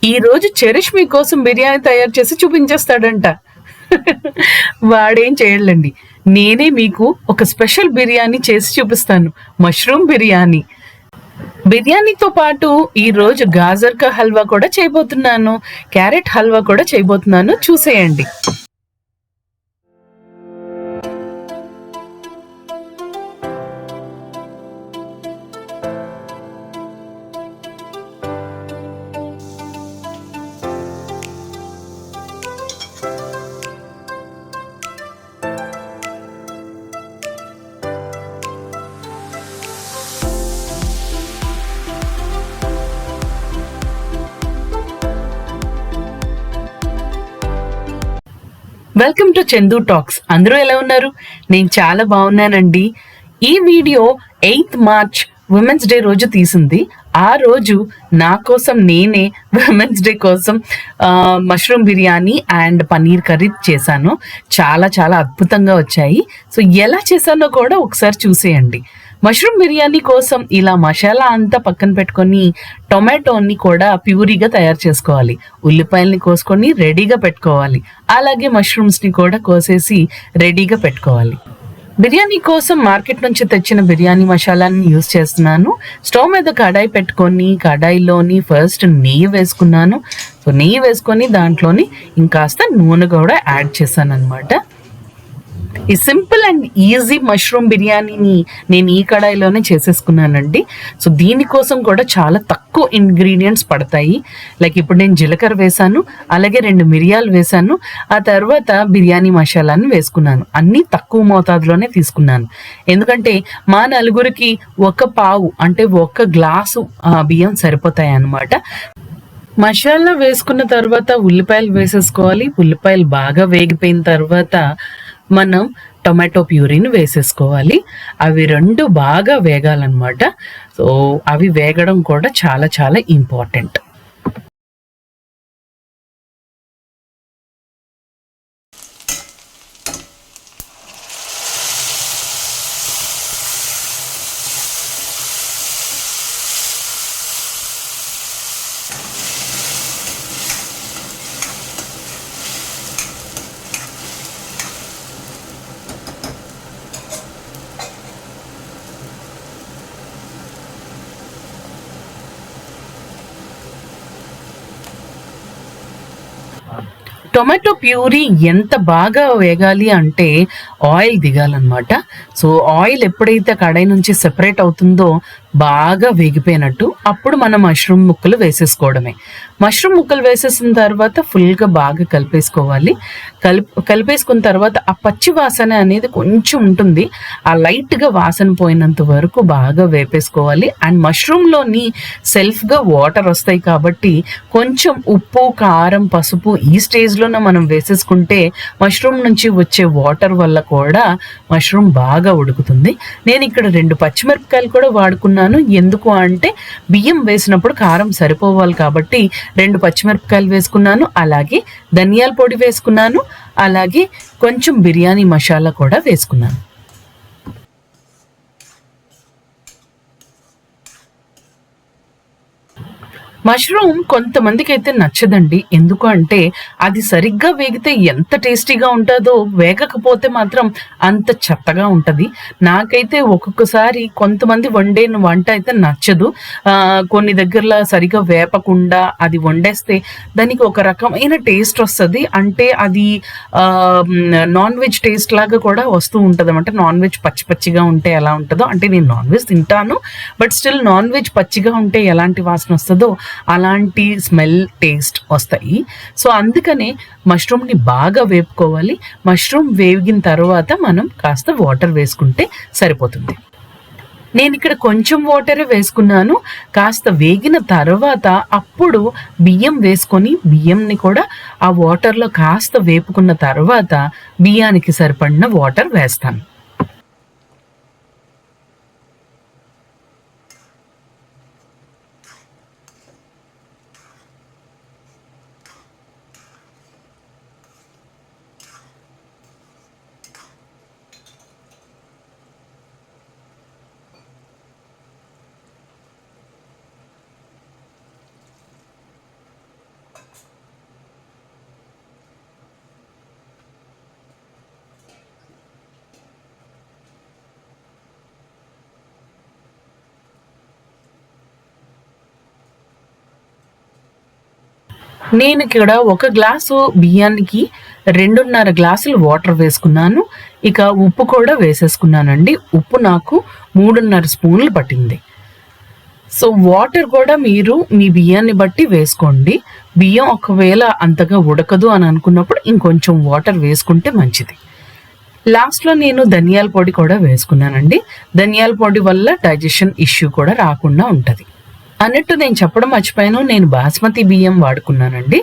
ఈ రోజు చెరిష్ మీకోసం బిర్యానీ తయారు చేసి చూపించేస్తాడంట. వాడేం చేయడండి, నేనే మీకు ఒక స్పెషల్ బిర్యానీ చేసి చూపిస్తాను. మష్రూమ్ బిర్యానీ. బిర్యానీతో పాటు ఈ రోజు గాజర్ కా హల్వా కూడా చేయబోతున్నాను, క్యారెట్ హల్వా కూడా చేయబోతున్నాను. చూసేయండి. Welcome to Chandu talks. అందరూ ఎలా ఉన్నారు? నేను చాలా బాగున్నానండి. ఈ video 8th March women's day రోజు తీసింది. ఆ రోజు నా కోసం నేనే ఉమెన్స్ డే కోసం mushroom biryani and paneer curry చేశాను. చాలా చాలా అద్భుతంగా వచ్చాయి. సో ఎలా చేశానో కూడా ఒకసారి చూసేయండి. మష్రూమ్ బిర్యానీ కోసం ఇలా మసాలా అంతా పక్కన పెట్టుకొని టొమాటోని కూడా ప్యూరీగా తయారు చేసుకోవాలి. ఉల్లిపాయల్ని కోసుకొని రెడీగా పెట్టుకోవాలి. అలాగే మష్రూమ్స్ని కూడా కోసేసి రెడీగా పెట్టుకోవాలి. బిర్యానీ కోసం మార్కెట్ నుంచి తెచ్చిన బిర్యానీ మసాలాని యూస్ చేస్తున్నాను. స్టవ్ మీద కడాయి పెట్టుకొని కడాయిలోని ఫస్ట్ నెయ్యి వేసుకున్నాను. సో నెయ్యి వేసుకొని దాంట్లోని ఇంకాస్త నూనె కూడా యాడ్ చేశాను అనమాట. ఈ సింపుల్ అండ్ ఈజీ మష్రూమ్ బిర్యానీని నేను ఈ కడాయిలోనే చేసేసుకున్నానండి. సో దీనికోసం కూడా చాలా తక్కువ ఇంగ్రీడియంట్స్ పడతాయి. లైక్ ఇప్పుడు నేను జీలకర్ర వేసాను, అలాగే 2 మిరియాలు వేసాను, ఆ తర్వాత బిర్యానీ మసాలాని వేసుకున్నాను. అన్నీ తక్కువ మోతాదులోనే తీసుకున్నాను. ఎందుకంటే మా నలుగురికి 1 పావు అంటే 1 గ్లాసు బియ్యం సరిపోతాయి అన్నమాట. మసాలా వేసుకున్న తర్వాత ఉల్లిపాయలు వేసేసుకోవాలి. ఉల్లిపాయలు బాగా వేగిపోయిన తర్వాత మనం టొమాటో ప్యూరీని వేసేసుకోవాలి. అవి 2 బాగా వేగాలన్నమాట. సో అవి వేగడం కూడా చాలా చాలా ఇంపార్టెంట్. టొమాటో ప్యూరీ ఎంత బాగా వేగాలి అంటే ఆయిల్ దిగాలన్నమాట. సో ఆయిల్ ఎప్పుడైతే కడాయి నుంచి సెపరేట్ అవుతుందో బాగా వేగిపోయినట్టు అప్పుడు మనం మష్రూమ్ ముక్కలు వేసేసుకోవడమే. మష్రూమ్ ముక్కలు వేసేసిన తర్వాత ఫుల్గా బాగా కలిపేసుకోవాలి. కలిపేసుకున్న తర్వాత ఆ పచ్చి వాసన అనేది కొంచెం ఉంటుంది. ఆ లైట్గా వాసన పోయినంత వరకు బాగా వేపేసుకోవాలి. అండ్ మష్రూమ్లోని సెల్ఫ్గా వాటర్ వస్తాయి కాబట్టి కొంచెం ఉప్పు, కారం, పసుపు ఈ స్టేజ్లోనే మనం వేసేసుకుంటే మష్రూమ్ నుంచి వచ్చే వాటర్ వల్ల కూడా మష్రూమ్ బాగా ఉడుకుతుంది. నేను ఇక్కడ 2 పచ్చిమిరపకాయలు కూడా వాడుకున్నాను. ఎందుకు అంటే బియ్యం వేసినప్పుడు కారం సరిపోవాలి కాబట్టి 2 పచ్చిమిరపకాయలు వేసుకున్నాను. అలాగే ధనియాల పొడి వేసుకున్నాను. అలాగే కొంచెం బిర్యానీ మసాలా కూడా వేసుకున్నాను. మష్రూమ్ కొంతమందికి అయితే నచ్చదండి. ఎందుకు అంటే అది సరిగ్గా వేగితే ఎంత టేస్టీగా ఉంటుందో, వేగకపోతే మాత్రం అంత చెత్తగా ఉంటుంది. నాకైతే ఒక్కొక్కసారి కొంతమంది వండే వంట అయితే నచ్చదు. కొన్ని దగ్గరలో సరిగ్గా వేపకుండా అది వండేస్తే దానికి ఒక రకమైన టేస్ట్ వస్తుంది. అంటే అది నాన్ వెజ్ టేస్ట్ లాగా కూడా వస్తూ ఉంటుంది అనమాట. నాన్ వెజ్ పచ్చి పచ్చిగా ఉంటే ఎలా ఉంటుందో, అంటే నేను నాన్ వెజ్ తింటాను, బట్ స్టిల్ నాన్ వెజ్ పచ్చిగా ఉంటే ఎలాంటి వాసన వస్తుందో అలాంటి స్మెల్, టేస్ట్ వస్తాయి. సో అందుకనే మష్రూమ్ని బాగా వేపుకోవాలి. మష్రూమ్ వేగిన తర్వాత మనం కాస్త వాటర్ వేసుకుంటే సరిపోతుంది. నేను ఇక్కడ కొంచెం వాటరే వేసుకున్నాను. కాస్త వేగిన తర్వాత అప్పుడు బియ్యం వేసుకొని బియ్యంని కూడా ఆ వాటర్లో కాస్త వేపుకున్న తర్వాత బియ్యానికి సరిపడిన వాటర్ వేస్తాను. నేను ఇక్కడ 1 గ్లాసు బియ్యానికి 2.5 గ్లాసులు వాటర్ వేసుకున్నాను. ఇక ఉప్పు కూడా వేసేసుకున్నానండి. ఉప్పు నాకు 3.5 స్పూన్లు పట్టింది. సో వాటర్ కూడా మీరు మీ బియ్యాన్ని బట్టి వేసుకోండి. బియ్యం ఒకవేళ అంతగా ఉడకదు అని అనుకున్నప్పుడు ఇంకొంచెం వాటర్ వేసుకుంటే మంచిది. లాస్ట్లో నేను ధనియాల పొడి కూడా వేసుకున్నానండి. ధనియాల పొడి వల్ల డైజెషన్ ఇష్యూ కూడా రాకుండా ఉంటుంది. అన్నట్టు నేను చెప్పడం మర్చిపోయాను, నేను బాస్మతి బియ్యం వాడుకున్నానండి.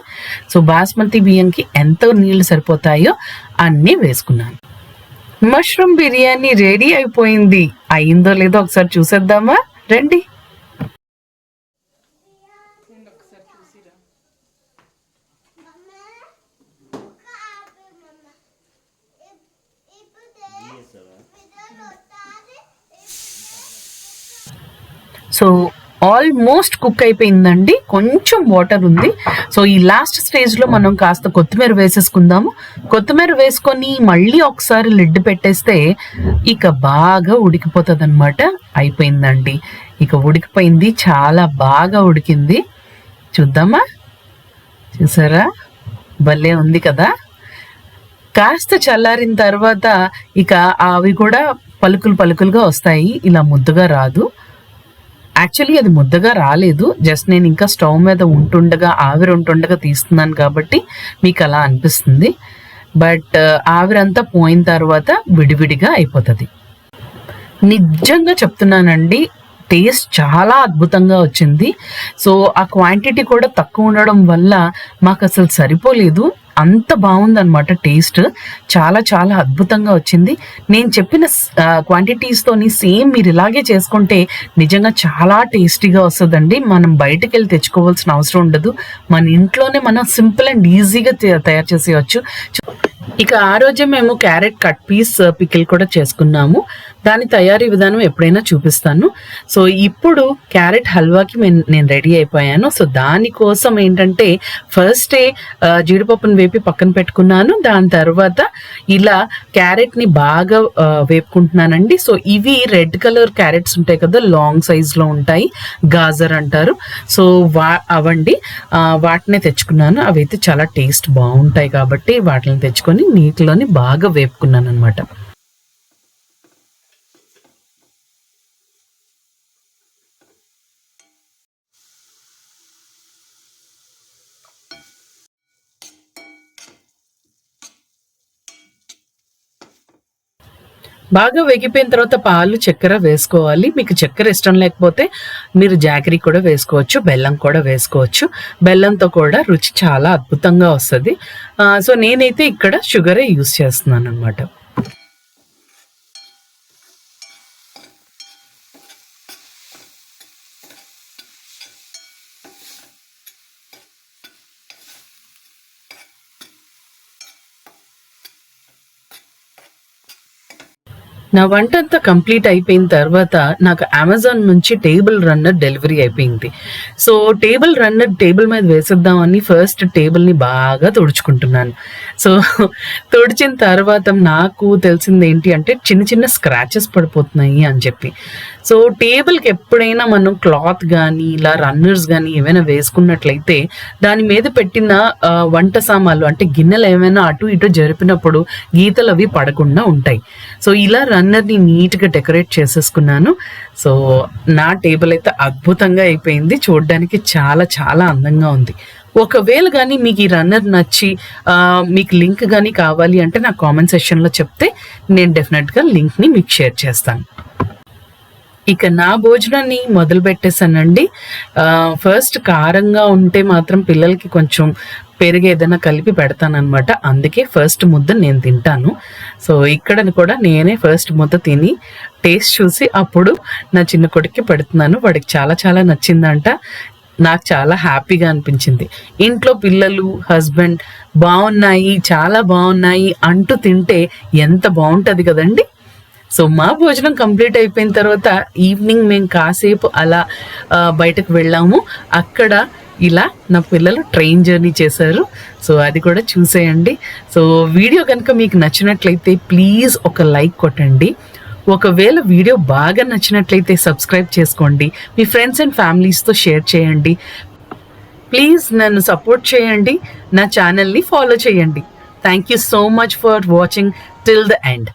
సో బాస్మతి బియ్యంకి ఎంత నీళ్లు సరిపోతాయో అన్నీ వేసుకున్నాను. మష్రూమ్ బిర్యానీ రెడీ అయిపోయింది. అయిందో లేదో ఒకసారి చూసేద్దామా, రండి. సో ఆల్మోస్ట్ కుక్ అయిపోయిందండి, కొంచెం వాటర్ ఉంది. సో ఈ లాస్ట్ స్టేజ్లో మనం కాస్త కొత్తిమీర వేసేసుకుందాము. కొత్తిమీర వేసుకొని మళ్ళీ ఒకసారి లిడ్ పెట్టేస్తే ఇక బాగా ఉడికిపోతుంది అనమాట. అయిపోయిందండి, ఇక ఉడికిపోయింది, చాలా బాగా ఉడికింది. చూద్దామా, చూసారా, భలే ఉంది కదా. కాస్త చల్లారిన తర్వాత ఇక అవి కూడా పలుకులుగా వస్తాయి, ఇలా ముద్దుగా రాదు. యాక్చువల్లీ అది ముద్దగా రాలేదు, జస్ట్ నేను ఇంకా స్టవ్ మీద ఆవిరి ఉంటుండగా తీస్తున్నాను కాబట్టి మీకు అలా అనిపిస్తుంది. బట్ ఆవిరంతా పోయిన తర్వాత విడివిడిగా అయిపోతుంది. నిజంగా చెప్తున్నానండి, టేస్ట్ చాలా అద్భుతంగా వచ్చింది. సో ఆ క్వాంటిటీ కూడా తక్కువ ఉండడం వల్ల మాకు అసలు సరిపోలేదు, అంత బాగుందన్నమాట. టేస్ట్ చాలా చాలా అద్భుతంగా వచ్చింది. నేను చెప్పిన క్వాంటిటీస్తోని సేమ్ మీరు ఇలాగే చేసుకుంటే నిజంగా చాలా టేస్టీగా వస్తుందండి. మనం బయటకు వెళ్ళి తెచ్చుకోవాల్సిన అవసరం ఉండదు, మన ఇంట్లోనే మనం సింపుల్ అండ్ ఈజీగా తయారు చేసేయచ్చు. ఇక ఆ రోజే మేము క్యారెట్ కట్ పీస్ పికిల్ కూడా చేసుకున్నాము. దాని తయారీ విధానం ఎప్పుడైనా చూపిస్తాను. సో ఇప్పుడు క్యారెట్ హల్వాకి నేను రెడీ అయిపోయాను. సో దానికోసం ఏంటంటే ఫస్టే జీడిపప్పును వేపి పక్కన పెట్టుకున్నాను. దాని తర్వాత ఇలా క్యారెట్ని బాగా వేపుకుంటున్నానండి. సో ఇవి రెడ్ కలర్ క్యారెట్స్ ఉంటాయి కదా, లాంగ్ సైజ్లో ఉంటాయి, గాజర్ అంటారు. సో అవండి, వాటినే తెచ్చుకున్నాను. అవి అయితే చాలా టేస్ట్ బాగుంటాయి కాబట్టి వాటిని తెచ్చుకొని నీటిలోని బాగా వేపుకున్నాను అనమాట. బాగా వేగిపోయిన తర్వాత పాలు, చక్కెర వేసుకోవాలి. మీకు చక్కెర ఇష్టం లేకపోతే మీరు జాగరీ కూడా వేసుకోవచ్చు, బెల్లం కూడా వేసుకోవచ్చు. బెల్లంతో కూడా రుచి చాలా అద్భుతంగా వస్తుంది. సో నేనైతే ఇక్కడ షుగరే యూస్ చేస్తున్నాను అనమాట. నా వంట అంతా కంప్లీట్ అయిపోయిన తర్వాత నాకు అమెజాన్ నుంచి టేబుల్ రన్నర్ డెలివరీ అయిపోయింది. సో టేబుల్ మీద వేసేద్దామని ఫస్ట్ టేబుల్ని బాగా తుడుచుకుంటున్నాను. సో తుడిచిన తర్వాత నాకు తెలిసింది ఏంటి అంటే చిన్న స్క్రాచెస్ పడిపోతున్నాయి అని చెప్పి. సో టేబుల్కి ఎప్పుడైనా మనం క్లాత్ కానీ ఇలా రన్నర్స్ కానీ ఏమైనా వేసుకున్నట్లయితే దాని మీద పెట్టిన వంట సామాన్లు అంటే గిన్నెలు ఏమైనా అటు ఇటు జరిపినప్పుడు గీతలు అవి పడకుండా ఉంటాయి. సో ఇలా రన్నర్ని నీట్గా డెకరేట్ చేసేసుకున్నాను. సో నా టేబుల్ అయితే అద్భుతంగా అయిపోయింది, చూడడానికి చాలా చాలా అందంగా ఉంది. ఒకవేళ కానీ మీకు ఈ రన్నర్ నచ్చి మీకు లింక్ కానీ కావాలి అంటే నా కామెంట్ సెక్షన్లో చెప్తే నేను డెఫినెట్గా లింక్ని మీకు షేర్ చేస్తాను. ఇక నా భోజనాన్ని మొదలు పెట్టేశానండి. ఫస్ట్ కారంగా ఉంటే మాత్రం పిల్లలకి కొంచెం పెరుగు ఏదైనా కలిపి పెడతానమాట, అందుకే ఫస్ట్ ముద్ద నేను తింటాను. సో ఇక్కడ కూడా నేనే ఫస్ట్ ముద్ద తిని టేస్ట్ చూసి అప్పుడు నా చిన్న కొడుక్కి పెడుతున్నాను. వాడికి చాలా చాలా నచ్చిందంట, నాకు చాలా హ్యాపీగా అనిపించింది. ఇంట్లో పిల్లలు, హస్బెండ్ బాగున్నాయి, చాలా బాగున్నాయి అంటూ తింటే ఎంత బాగుంటుంది కదండి. సో మా భోజనం కంప్లీట్ అయిపోయిన తర్వాత ఈవినింగ్ మేము కాసేపు అలా బయటకు వెళ్ళాము. అక్కడ ఇలా నా పిల్లలు ట్రైన్ జర్నీ చేశారు. సో అది కూడా చూసేయండి. సో వీడియో కనుక మీకు నచ్చినట్లయితే ప్లీజ్ ఒక లైక్ కొట్టండి. ఒకవేళ వీడియో బాగా నచ్చినట్లయితే సబ్స్క్రైబ్ చేసుకోండి, మీ ఫ్రెండ్స్ అండ్ ఫ్యామిలీస్తో షేర్ చేయండి. ప్లీజ్ నన్ను సపోర్ట్ చేయండి, నా ఛానల్ని ఫాలో చేయండి. Thank you so much for watching till the end.